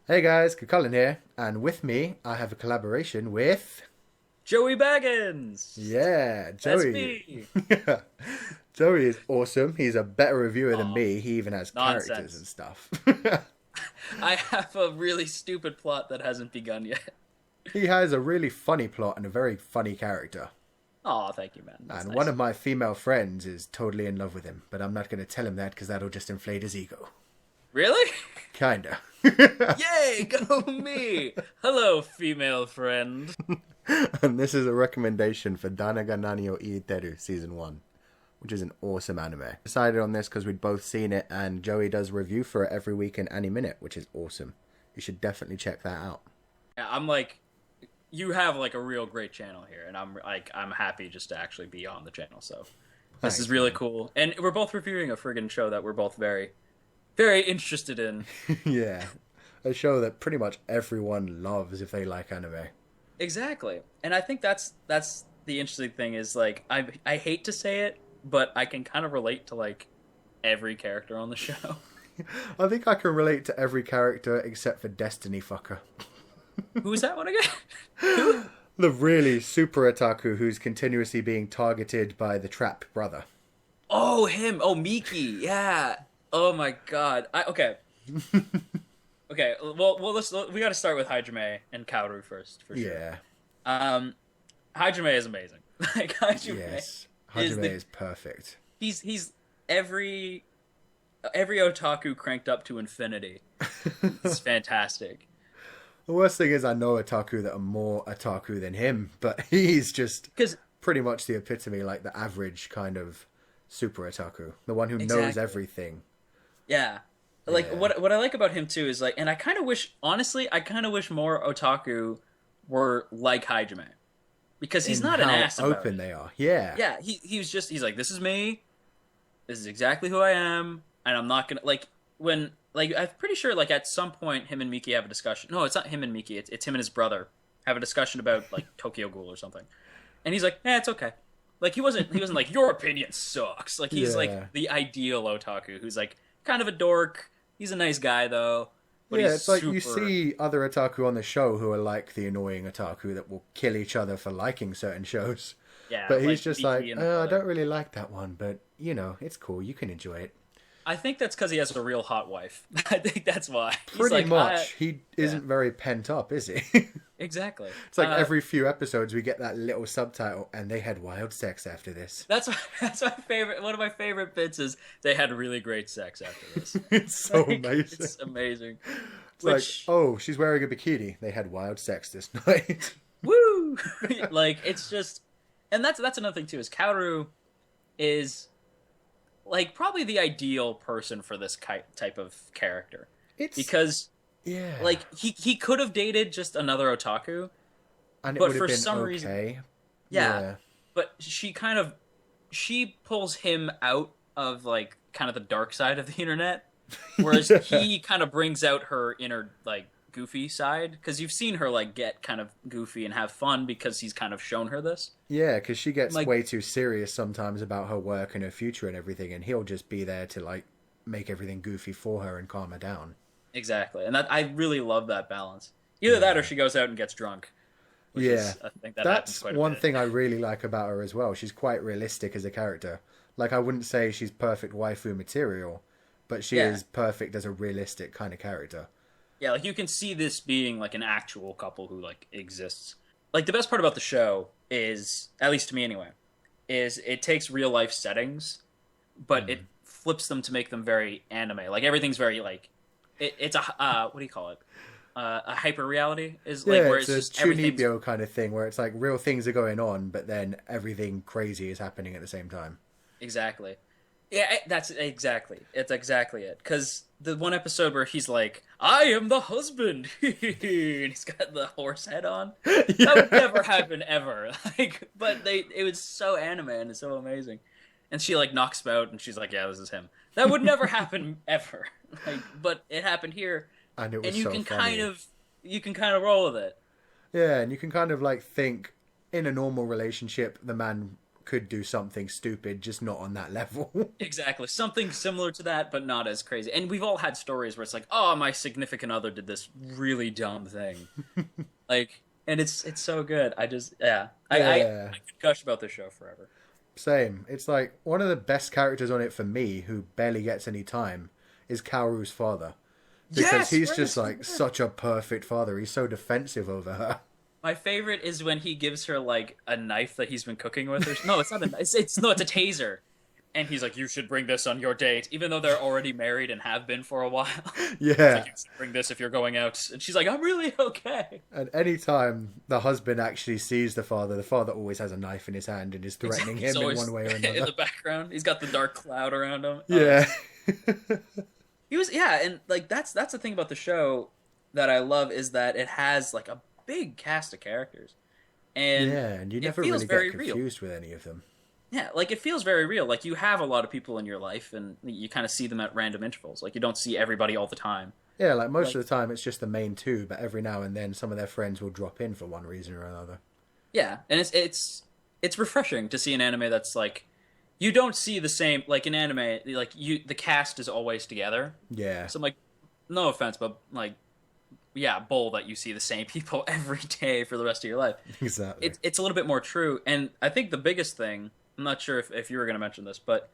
Hey guys, Colin here, and with me I have a collaboration with Joey Baggins. yeah, That's Joey. me. Joey is awesome. He's a better reviewer than Oh, me. He even has characters and nonsense. stuff. I have a really stupid plot that hasn't begun yet. He has a really funny plot and a very funny character. Oh, thank you, man. That's And one nice. of my female friends is totally in love with him, but I'm not going to tell him that because that'll just inflate his ego. Really? Kinda. Yay, go me. Hello, female friend. And this is a recommendation for Danna, Nani Itteiru season 1, which is an awesome anime. Decided on this because we'd both seen it, and Joey does review for it every week in Anime Minute, which is awesome. You should definitely check that out. Yeah, I'm like, you have like a real great channel here, and I'm happy just to actually be on the channel. So this is Thanks, really man. cool, and we're both reviewing a friggin' show that we're both very, very interested in. Yeah, a show that pretty much everyone loves if they like anime. Exactly. And I think that's the interesting thing is like I hate to say it, but I can kind of relate to like every character on the show. I think I can relate to every character except for Destiny Fucker. Who's that one again? Who? The really super otaku who's continuously being targeted by the Trap brother. Oh, him. Oh, Miki. Yeah. Oh my god. Okay. Okay. Well, we got to start with Hajime and Kaoru first for sure. Yeah, Um Hajime is amazing. Like Hajime yes. is Hajime is perfect. he's every otaku cranked up to infinity. It's fantastic. The worst thing is I know otaku that are more otaku than him, but he's just Because pretty much the epitome, like the average kind of super otaku. The one who knows exactly. everything. Yeah. Like Yeah. what I like about him too is like and I kind of wish honestly I kind of wish more otaku were like Hajime because he's In not an how ass about open it. they are. Yeah. Yeah, he's like this is me. This is exactly who I am and I'm not going to when like I'm pretty sure like at some point him and Miki have a discussion. No, it's not him and Miki. It's him and his brother have a discussion about like Tokyo Ghoul or something. And he's like, "Eh, it's okay." Like he wasn't like your opinion sucks. Like he's like Yeah. the ideal otaku who's like kind of a dork. He's a nice guy though, but Yeah, he's it's like you super. see other otaku on the show who are like the annoying otaku that will kill each other for liking certain shows. Yeah, But he's like just Miki like, and the I brother. don't really like that one, but it's cool. You can enjoy it. I think that's because he has a real hot wife. I think that's why he's Pretty like, I much. He yeah, isn't very pent up, is he? exactly. It's like every few episodes we get that little subtitle, and they had wild sex after this. That's that's my favorite. One of my favorite bits is they had really great sex after this. It's so Like amazing. it's amazing. It's like, Which oh, she's wearing a bikini. They had wild sex this night. woo, like it's just, and that's another thing too. Is Kaoru is like probably the ideal person for this type of character It's because yeah, like he could have dated just another otaku, and it but would have for been some reason, okay. yeah, Yeah, but she pulls him out of like kind of the dark side of the internet, whereas yeah, he kind of brings out her inner like goofy side because you've seen her like get kind of goofy and have fun because he's kind of shown her this. yeah. Because she gets Like way too serious sometimes about her work and her future and everything, and he'll just be there to like make everything goofy for her and calm her down. exactly, and that I really love that balance. Either that or Yeah, she goes out and gets drunk, which yeah. is I think that happens That's quite a one bit. thing I really like about her as well. She's quite realistic as a character. Like I wouldn't say she's perfect waifu material, but she Yeah, is perfect as a realistic kind of character. yeah, like you can see this being like an actual couple who like exists. Like the best part about the show is, at least to me anyway, is it takes real life settings, but it Mm. flips them to make them very anime. Like everything's very like it's a what do you call it? A hyper reality is like Yeah, where it's it's a just everything's Chunibyo kind of thing where it's like real things are going on, but then everything crazy is happening at the same time. exactly. Yeah, that's exactly. It's exactly it. Because the one episode where he's like, "I am the husband," and he's got the horse head on. That would Yeah. never happen ever. Like, but it was so anime and it's so amazing. And she like knocks him out, and she's like, "Yeah, this is him." That would never happen ever. Like, but it happened here, And it and was so funny. you can kind of roll with it. Yeah, and you can kind of like think in a normal relationship, the man could do something stupid, just not on that level. Exactly. Something similar to that, but not as crazy. And we've all had stories where it's like, oh, my significant other did this really dumb thing. Like, and it's so good. I just, yeah. I could gush about this show forever. Same. It's like one of the best characters on it for me, who barely gets any time, is Kaoru's father. Because he's just like such a perfect father. He's so defensive over her. My favorite is when he gives her like a knife that he's been cooking with. No, it's not a knife. It's a taser. And he's like, you should bring this on your date, even though they're already married and have been for a while. Yeah. Like, you should bring this if you're going out. And she's like, I'm really okay. And any time the husband actually sees the father always has a knife in his hand and is threatening him in one way or another. In the background, he's got the dark cloud around him. Yeah. And like that's the thing about the show that I love is that it has like a big cast of characters. And you never really get confused with any of them. Yeah, like it feels very real. Like you have a lot of people in your life, and you kind of see them at random intervals. Like you don't see everybody all the time. Yeah, like most of the time it's just the main two, but every now and then some of their friends will drop in for one reason or another. Yeah, and it's refreshing to see an anime that's like you don't see the same like in anime. Like the cast is always together. Yeah. So I'm like, no offense, but like, yeah, bull that you see the same people every day for the rest of your life. Exactly. It's a little bit more true, and I think the biggest thing. I'm not sure if you were going to mention this, but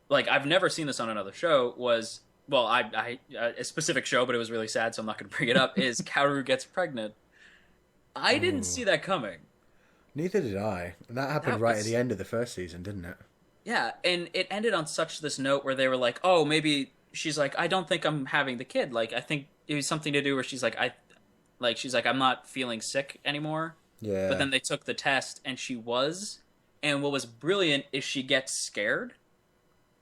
like I've never seen this on another show. Was a specific show, but it was really sad, so I'm not going to bring it up. Is Kaoru gets pregnant? I didn't see that coming. Neither did I. And that happened right at the end of the first season, didn't it? Yeah, and it ended on such this note where they were like, "Oh, maybe she's like, I don't think I'm having the kid. Like, I think it was something to do where she's like, I'm not feeling sick anymore." Yeah. But then they took the test, and she was. And what was brilliant is she gets scared.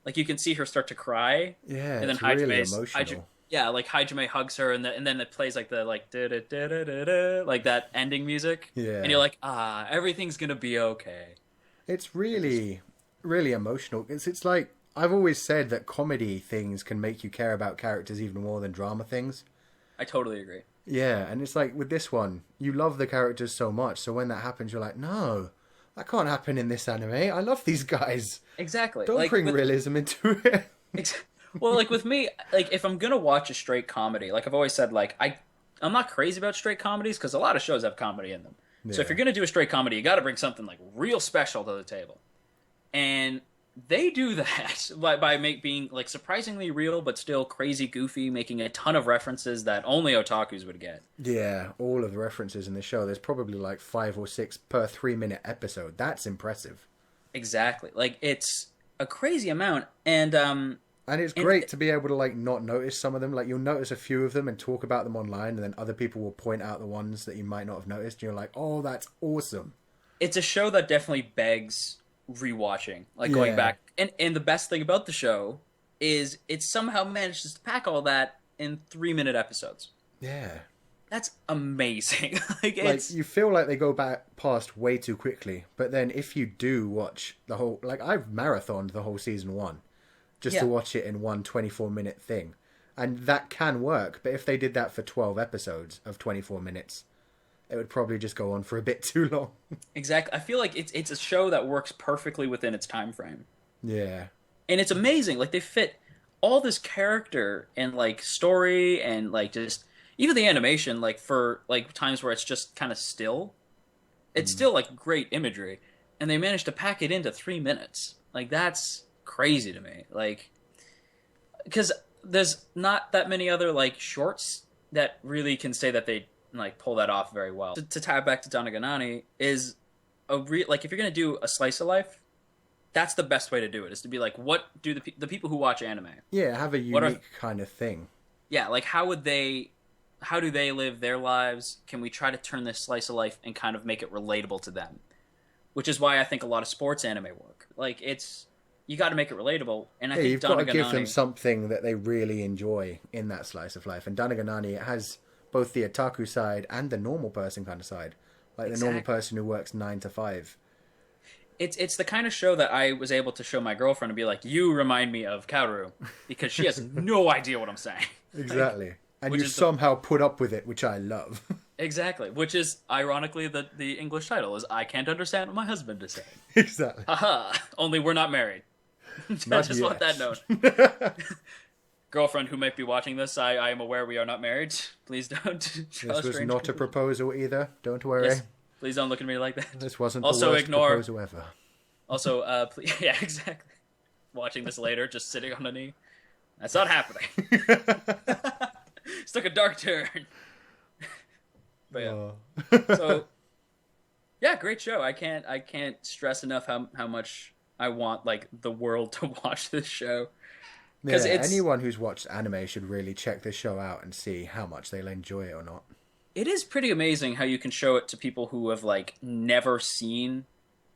Like, you can see her start to cry. Yeah, and then it's really emotional. Like Hajime hugs her, and then it plays like the like da-da-da-da-da-da, like that ending music. Yeah. And you're like, everything's gonna be okay. It's really, really emotional. It's like I've always said that comedy things can make you care about characters even more than drama things. I totally agree. Yeah, and it's like with this one, you love the characters so much, so when that happens, you're like, no. That can't happen in this anime. I love these guys. Exactly. Don't bring realism into it. Well, like with me, like if I'm gonna watch a straight comedy, like I've always said, like I'm not crazy about straight comedies because a lot of shows have comedy in them. Yeah. So if you're gonna do a straight comedy, you got to bring something like real special to the table, and they do that by being like surprisingly real but still crazy goofy, making a ton of references that only otakus would get. Yeah, all of the references in the show. There's probably like 5 or 6 per 3-minute episode. That's impressive. Exactly. Like it's a crazy amount, and it's great to be able to like not notice some of them. Like you'll notice a few of them and talk about them online, and then other people will point out the ones that you might not have noticed. And you're like, oh, that's awesome. It's a show that definitely begs rewatching, like going back. And the best thing about the show is it somehow manages to pack all that in 3-minute episodes. Yeah. That's amazing. like you feel like they go back past way too quickly, but then if you do watch the whole, like I've marathoned the whole season 1 just to watch it in one 24-minute thing. And that can work, but if they did that for 12 episodes of 24 minutes, it would probably just go on for a bit too long. Exactly. I feel like it's a show that works perfectly within its time frame. Yeah. And it's amazing. Like they fit all this character and like story and like just even the animation, like for like times where it's just kind of still. It's still like great imagery. And they managed to pack it into 3 minutes. Like that's crazy to me. Like because there's not that many other like shorts that really can say that they like pull that off very well. To tie back to Danna ga Nani is like if you're gonna do a slice of life, that's the best way to do it. Is to be like, what do the people who watch anime? Yeah, have a unique kind of thing. Yeah, like how do they live their lives? Can we try to turn this slice of life and kind of make it relatable to them? Which is why I think a lot of sports anime work. Like you got to make it relatable, and I think you've got to give them something that they really enjoy in that slice of life. And Danna ga Nani has both the otaku side and the normal person kind of side, like the normal person who works 9 to 5. It's the kind of show that I was able to show my girlfriend and be like, you remind me of Kaoru, because she has no idea what I'm saying. Exactly. And you somehow put up with it, which I love. Exactly. Which is, ironically, the English title is I Can't Understand What My Husband Is Saying. Exactly. Haha. Only we're not married. I Not just yet. want that known. Girlfriend who might be watching this, I am aware we are not married. Please don't draw This was strange not a conclusions. proposal either. Don't worry. Yes. Please don't look at me like that. This wasn't Also the worst ignore- proposal ever. Also, please, yeah, exactly. Watching this later, just sitting on a knee. That's not happening. It's took a dark turn. But yeah. Oh. So, yeah, great show. I can't stress enough how much I want like the world to watch this show. Because anyone who's watched anime should really check this show out and see how much they'll enjoy it or not. It is pretty amazing how you can show it to people who have like never seen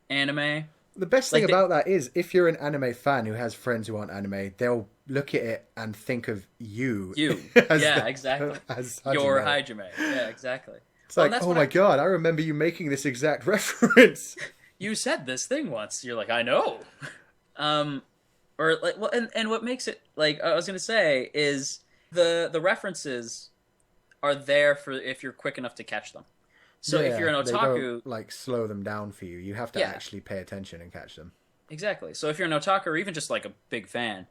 anime. The best thing Like about that is, if you're an anime fan who has friends who aren't anime, they'll look at it and think of you. Exactly. As Your Hajime. Hajime. Yeah, exactly. It's like, oh my god, I remember you making this exact reference. You said this thing once. You're like, I know. Or like, well, and what makes it like I was gonna say is the references are there for if you're quick enough to catch them. So if you're an they otaku, don't, like, slow them down for you. You have to actually pay attention and catch them. exactly. So if you're an otaku or even just like a big fan,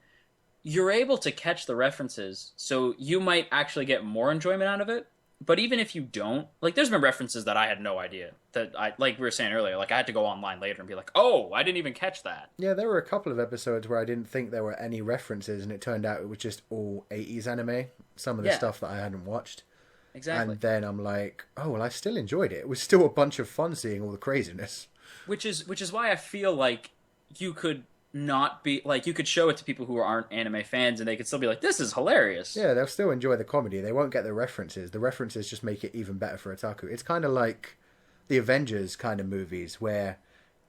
you're able to catch the references. So you might actually get more enjoyment out of it. But even if you don't, like, there's been references that I had no idea that like we were saying earlier, like I had to go online later and be like, oh, I didn't even catch that. Yeah, there were a couple of episodes where I didn't think there were any references, and it turned out it was just all 80s anime. Some of the stuff that I hadn't watched. Exactly. And then I'm like, oh, well, I still enjoyed it. It was still a bunch of fun seeing all the craziness. Which is why I feel like you could not be like you could show it to people who aren't anime fans and they could still be like, this is hilarious. Yeah, they'll still enjoy the comedy. They won't get the references. The references just make it even better for otaku. It's kind of like the Avengers kind of movies where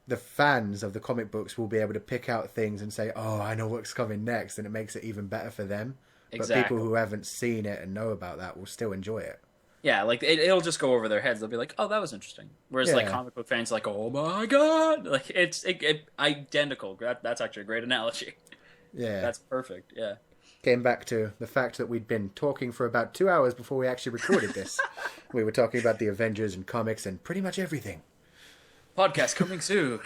the fans of the comic books will be able to pick out things and say, oh, I know what's coming next, and it makes it even better for them. Exactly. But people who haven't seen it and know about that will still enjoy it. Yeah, like it'll just go over their heads. They'll be like, "Oh, that was interesting." Whereas like comic book fans, like, "Oh my god!" Like it's identical. That's actually a great analogy. Yeah, that's perfect. Yeah. Came back to the fact that we'd been talking for about 2 hours before we actually recorded this. We were talking about the Avengers and comics and pretty much everything. Podcast coming soon.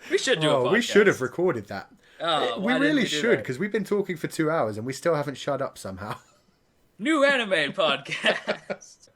We should do a podcast. We should have recorded that. Oh, we really should, because we've been talking for 2 hours and we still haven't shut up somehow. New anime podcast.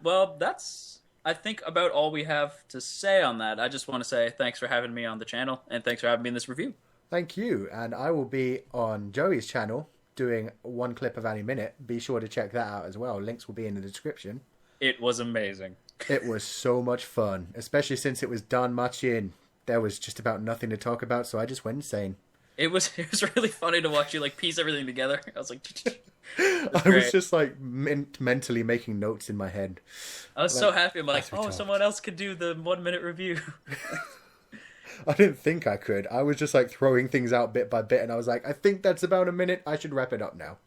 Well, that's, I think, about all we have to say on that. I just want to say thanks for having me on the channel, and thanks for having me in this review. Thank you, and I will be on Joey's channel doing one clip of Any Minute. Be sure to check that out as well. Links will be in the description. It was amazing. It was so much fun, especially since it was done much in. There was just about nothing to talk about, so I just went insane. It was really funny to watch you like piece everything together. I was like, I was just like mentally making notes in my head. I was so happy. I'm like, oh, someone else could do the 1 minute review. I didn't think I could. I was just like throwing things out bit by bit, and I was like, I think that's about a minute. I should wrap it up now.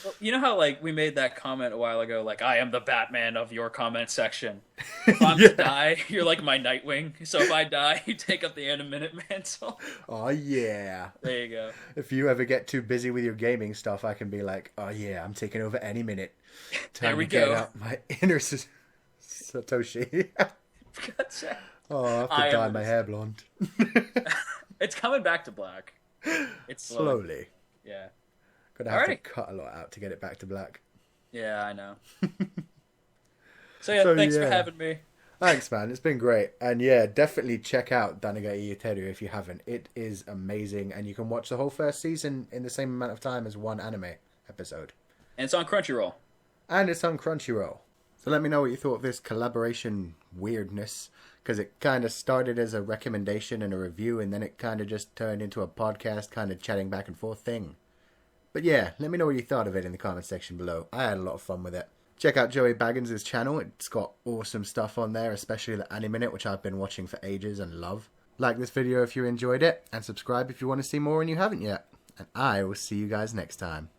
Well, you know how like we made that comment a while ago, like I am the Batman of your comment section. If I'm to die, you're like my Nightwing. So if I die, you take up the Any Minute mantle. Oh yeah. There you go. If you ever get too busy with your gaming stuff, I can be like, oh yeah, I'm taking over Any Minute. Time there we to get go. out my inner Satoshi. Gotcha. Oh, I have to dye my hair blonde. It's coming back to black. It's slowly. Yeah. Gonna have to cut a lot out to get it back to black. Yeah, I know. So thanks for having me. Thanks, man. It's been great. And yeah, definitely check out Danna Itteiru if you haven't. It is amazing, and you can watch the whole first season in the same amount of time as one anime episode. And it's on Crunchyroll. So let me know what you thought of this collaboration weirdness, because it kind of started as a recommendation and a review, and then it kind of just turned into a podcast, kind of chatting back and forth thing. But yeah, let me know what you thought of it in the comment section below. I had a lot of fun with it. Check out Joey Baggins' channel. It's got awesome stuff on there, especially the Any Minute, which I've been watching for ages and love. Like this video if you enjoyed it, and subscribe if you want to see more and you haven't yet. And I will see you guys next time.